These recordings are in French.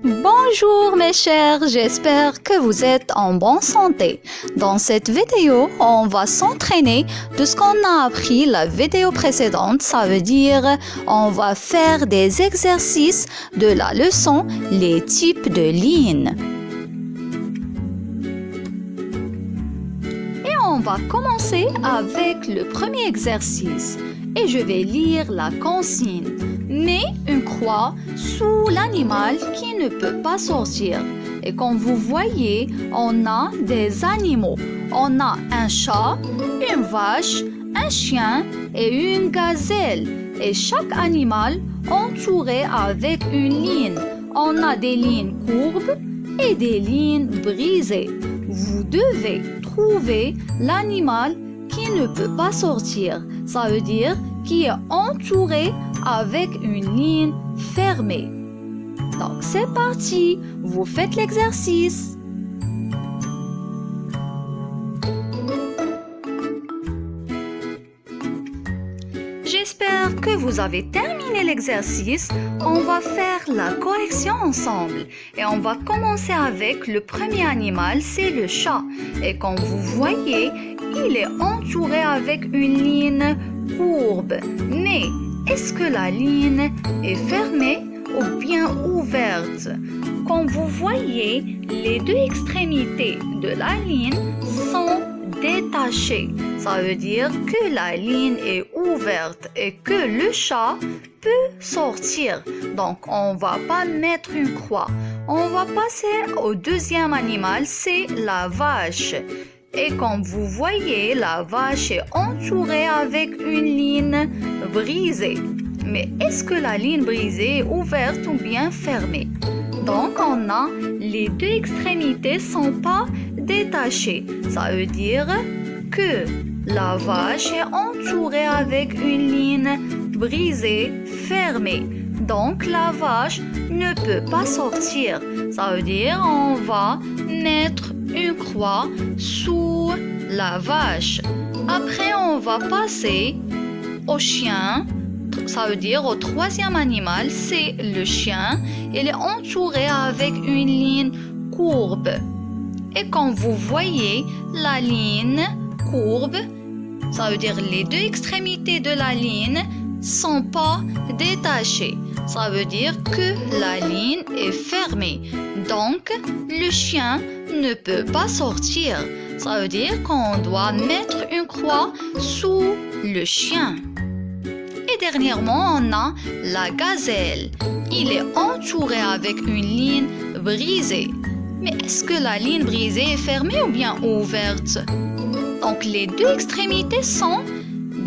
Bonjour mes chers, j'espère que vous êtes en bonne santé. Dans cette vidéo, on va s'entraîner de ce qu'on a appris la vidéo précédente. Ça veut dire on va faire des exercices de la leçon les types de lignes. Et on va commencer avec le premier exercice. Et je vais lire la consigne. Mets une croix sous l'animal qui ne peut pas sortir. Et comme vous voyez, on a des animaux. On a un chat, une vache, un chien et une gazelle. Et chaque animal entouré avec une ligne. On a des lignes courbes et des lignes brisées. Vous devez trouver l'animal qui ne peut pas sortir. Ça veut dire qui est entouré avec une ligne fermée. Donc c'est parti, vous faites l'exercice. J'espère que vous avez terminé l'exercice. On va faire la correction ensemble. Et on va commencer avec le premier animal, c'est le chat. Et comme vous voyez, il est entouré avec une ligne courbe. Mais est-ce que la ligne est fermée ou bien ouverte? Comme vous voyez, les deux extrémités de la ligne sont détachées. Ça veut dire que la ligne est ouverte et que le chat peut sortir. Donc, on ne va pas mettre une croix. On va passer au deuxième animal, c'est la vache. Et comme vous voyez, la vache est entourée avec une ligne brisée. Mais est-ce que la ligne brisée est ouverte ou bien fermée? Donc, on a les deux extrémités sont pas détachées. Ça veut dire que la vache est entourée avec une ligne brisée, fermée. Donc, la vache ne peut pas sortir. Ça veut dire on va mettre une croix sous la vache. Après, on va passer au chien. Ça veut dire au troisième animal, c'est le chien. Il est entouré avec une ligne courbe. Et comme vous voyez, la ligne courbe, ça veut dire les deux extrémités de la ligne sont pas détachées. Ça veut dire que la ligne est fermée. Donc, le chien ne peut pas sortir. Ça veut dire qu'on doit mettre une croix sous le chien. Et dernièrement, on a la gazelle. Il est entouré avec une ligne brisée. Mais est-ce que la ligne brisée est fermée ou bien ouverte? Donc, les deux extrémités sont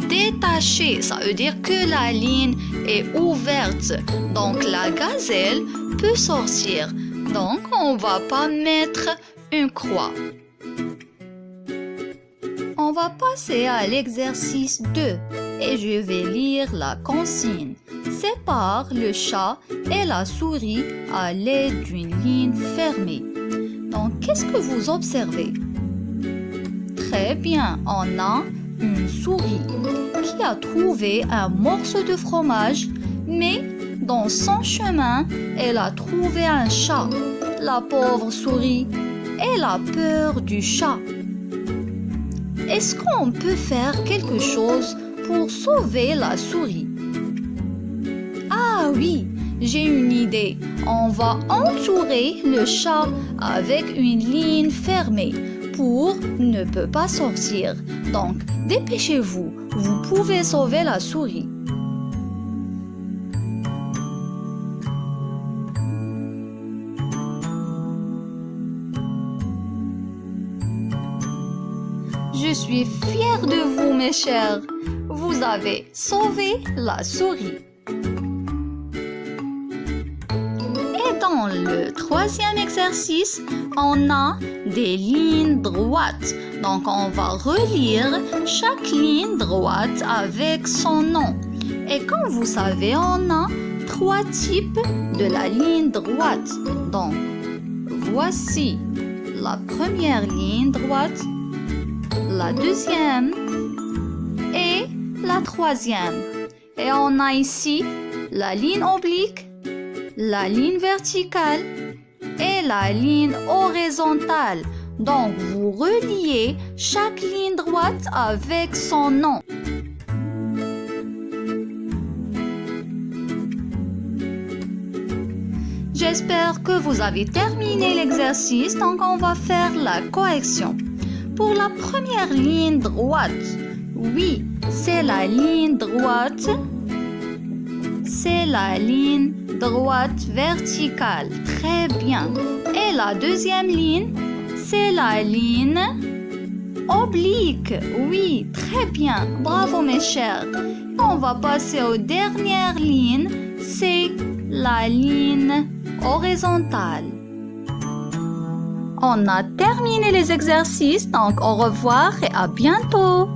détachées. Ça veut dire que la ligne est ouverte. Donc, la gazelle peut sortir. Donc, on ne va pas mettre une croix. On va passer à l'exercice 2 et je vais lire la consigne. Sépare le chat et la souris à l'aide d'une ligne fermée. Donc, qu'est-ce que vous observez? Très bien, on a une souris qui a trouvé un morceau de fromage, mais dans son chemin, elle a trouvé un chat. La pauvre souris, elle a peur du chat. Est-ce qu'on peut faire quelque chose pour sauver la souris? Ah oui, j'ai une idée. On va entourer le chat avec une ligne fermée pour ne peut pas sortir. Donc, dépêchez-vous, vous pouvez sauver la souris. Je suis fière de vous, mes chers. Vous avez sauvé la souris. Et dans le troisième exercice, on a des lignes droites. Donc, on va relire chaque ligne droite avec son nom. Et comme vous savez, on a 3 types de la ligne droite. Donc, voici la première ligne droite, la deuxième et la troisième. Et on a ici la ligne oblique, la ligne verticale et la ligne horizontale. Donc, vous reliez chaque ligne droite avec son nom. J'espère que vous avez terminé l'exercice, donc on va faire la correction. Pour la première ligne droite, oui, c'est la ligne droite. C'est la ligne droite verticale. Très bien. Et la deuxième ligne, c'est la ligne oblique. Oui, très bien. Bravo mes chers. On va passer aux dernières lignes. C'est la ligne horizontale. On a terminé les exercices, donc au revoir et à bientôt.